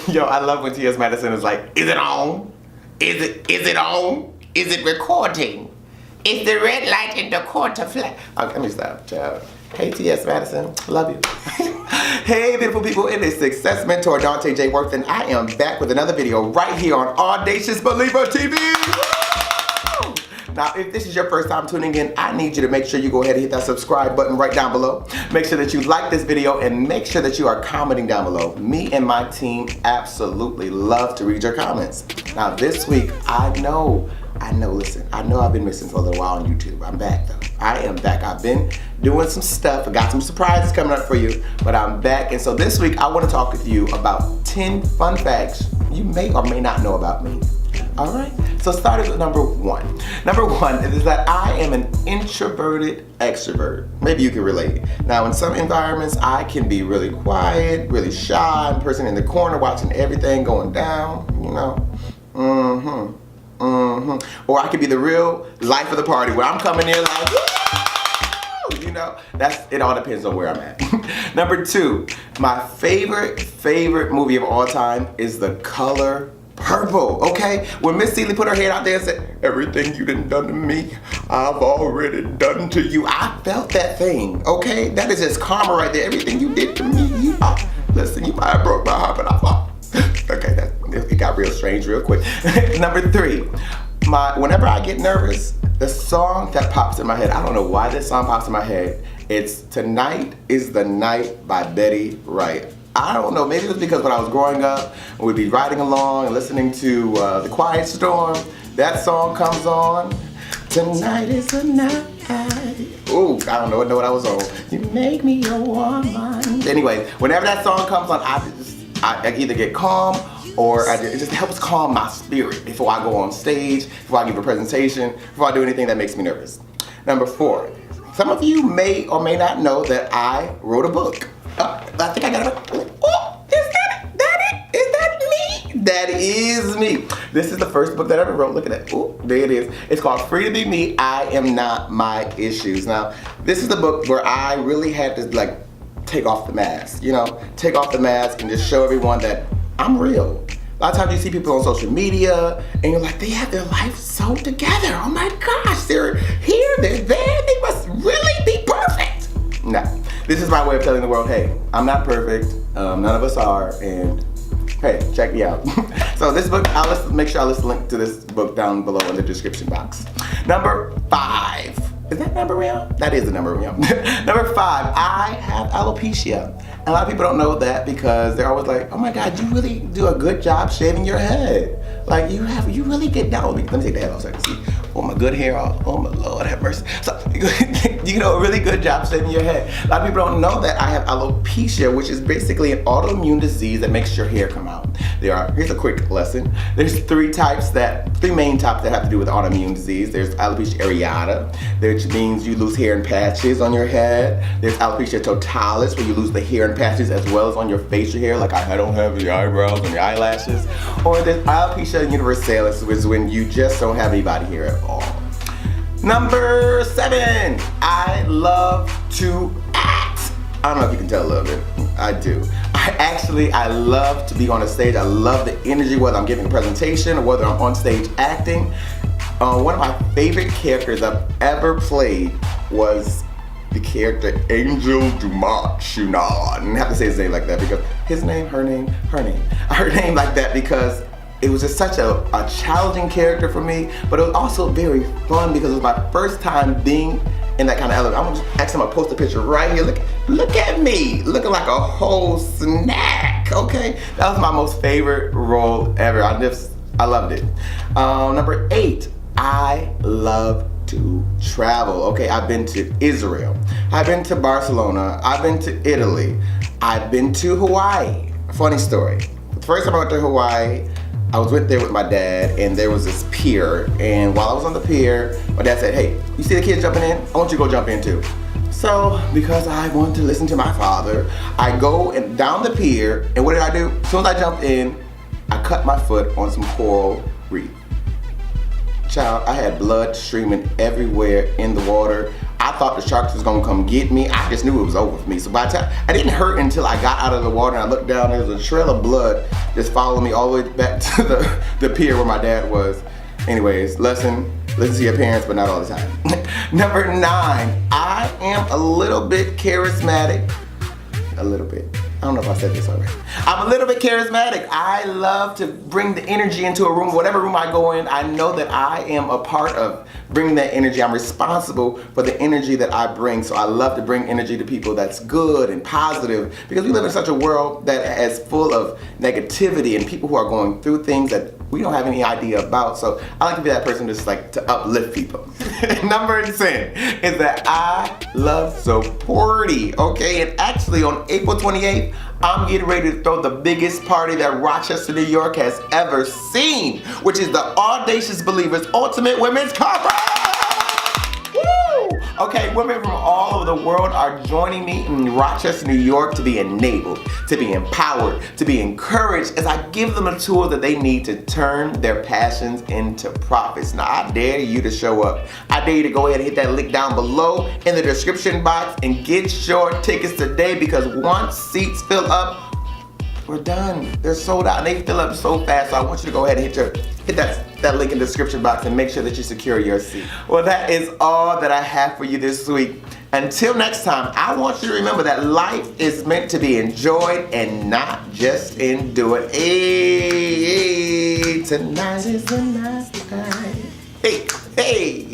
Yo, I love when T.S. Madison is like, is it on? Is it on? Is it recording? Is the red light in the corner flat? Okay, let me stop, child. Hey, T.S. Madison, love you. Hey, beautiful people, it is Success Mentor Dante J. Worth, and I am back with another video right here on Audacious Believer TV. Now, if this is your first time tuning in, I need you to make sure you go ahead and hit that subscribe button right down below. Make sure that you like this video and make sure that you are commenting down below. Me and my team absolutely love to read your comments. Now, this week, I know I've been missing for a little while on YouTube. I'm back though. I am back. I've been doing some stuff. I got some surprises coming up for you, but I'm back. And so this week, I want to talk with you about 10 fun facts you may or may not know about me. All right? So starting with number one. Number one is that I am an introverted extrovert. Maybe you can relate. Now, in some environments, I can be really quiet, really shy, person in the corner watching everything going down, you know. Or I could be the real life of the party where I'm coming in like, woo! You know, it all depends on where I'm at. Number two, my favorite movie of all time is The Color Purple, okay? When Miss Celie put her head out there and said, everything you done to me, I've already done to you. I felt that thing, okay? That is just karma right there. Everything you did to me, listen, you might have broke my heart, but I fought. Okay, it got real strange real quick. Number three, whenever I get nervous, the song that pops in my head, I don't know why this song pops in my head, it's Tonight is the Night by Betty Wright. I don't know, maybe it was because when I was growing up, we'd be riding along and listening to The Quiet Storm, that song comes on. Tonight is the night. Ooh, I don't know what I was on. You make me a woman. Anyway, whenever that song comes on, I either get calm or it just helps calm my spirit before I go on stage, before I give a presentation, before I do anything that makes me nervous. Number four, some of you may or may not know that I wrote a book. I think I got it. Oh, is that it? Is that me? That is me. This is the first book that I ever wrote. Look at that. Oh, there it is. It's called Free to Be Me, I Am Not My Issues. Now, this is the book where I really had to take off the mask, take off the mask and just show everyone that I'm real. A lot of times you see people on social media and you're like, they have their life so together. Oh my gosh, they're here, they're there, they must really be perfect. No, this is my way of telling the world, hey, I'm not perfect, none of us are, and hey, check me out. So this book, make sure I list a link to this book down below in the description box. Number five. Is that number real? That is the number real. Number five, I have alopecia. And a lot of people don't know that because they're always like, oh my God, you really do a good job shaving your head. Like you really get down. Let me take the head off so I can see. Oh my good hair off. Oh my Lord have mercy. So you know, a really good job shaving your head. A lot of people don't know that I have alopecia, which is basically an autoimmune disease that makes your hair come out. Here's a quick lesson. There's three main types that have to do with autoimmune disease. There's alopecia areata, which means you lose hair and patches on your head. There's alopecia totalis, where you lose the hair and patches as well as on your facial hair, like I don't have the eyebrows and the eyelashes. Or there's alopecia universalis, which is when you just don't have any body hair at all. Number seven, I love to act. I don't know if you can tell a little bit. I do. I love to be on a stage. I love the energy, whether I'm giving a presentation or whether I'm on stage acting. One of my favorite characters I've ever played was the character Angel Dumas. I didn't have to say his name like that because his name, her name like that because it was just such a challenging character for me, but it was also very fun because it was my first time being in that kind of element. I'm just actually gonna post a picture right here. Look at me, looking like a whole snack, okay? That was my most favorite role ever. I loved it. Number eight, I love to travel. Okay, I've been to Israel, I've been to Barcelona, I've been to Italy, I've been to Hawaii. Funny story. The first time I went to Hawaii, I was there with my dad, and there was this pier, and while I was on the pier, my dad said, hey, you see the kids jumping in? I want you to go jump in too. So, because I wanted to listen to my father, I go down the pier, and what did I do? As soon as I jumped in, I cut my foot on some coral reef. Child, I had blood streaming everywhere in the water. I thought the sharks was gonna come get me. I just knew it was over for me. So by the time, I didn't hurt until I got out of the water and I looked down, there was a trail of blood just following me all the way back to the pier where my dad was. Anyways, listen to your parents, but not all the time. Number 9, I am a little bit charismatic. A little bit. I don't know if I said this already. I'm a little bit charismatic. I love to bring the energy into a room. Whatever room I go in, I know that I am a part of bringing that energy. I'm responsible for the energy that I bring. So I love to bring energy to people that's good and positive, because we live in such a world that is full of negativity and people who are going through things that we don't have any idea about. So I like to be that person just like to uplift people. Number 10 is that I love supporting, okay? And actually on April 28th, I'm getting ready to throw the biggest party that Rochester, New York has ever seen, which is the Audacious Believers Ultimate Women's Conference. Woo! Okay, women from all over the world are joining me in Rochester, New York to be enabled, to be empowered, to be encouraged as I give them the tools that they need to turn their passions into profits. Now, I dare you to show up. I dare you to go ahead and hit that link down below in the description box and get your tickets today, because once seats fill up, we're done. They're sold out and they fill up so fast. So I want you to go ahead and hit that link in the description box and make sure that you secure your seat. Well, that is all that I have for you this week. Until next time, I want you to remember that life is meant to be enjoyed and not just endured. Hey, tonight is the night. Hey, hey.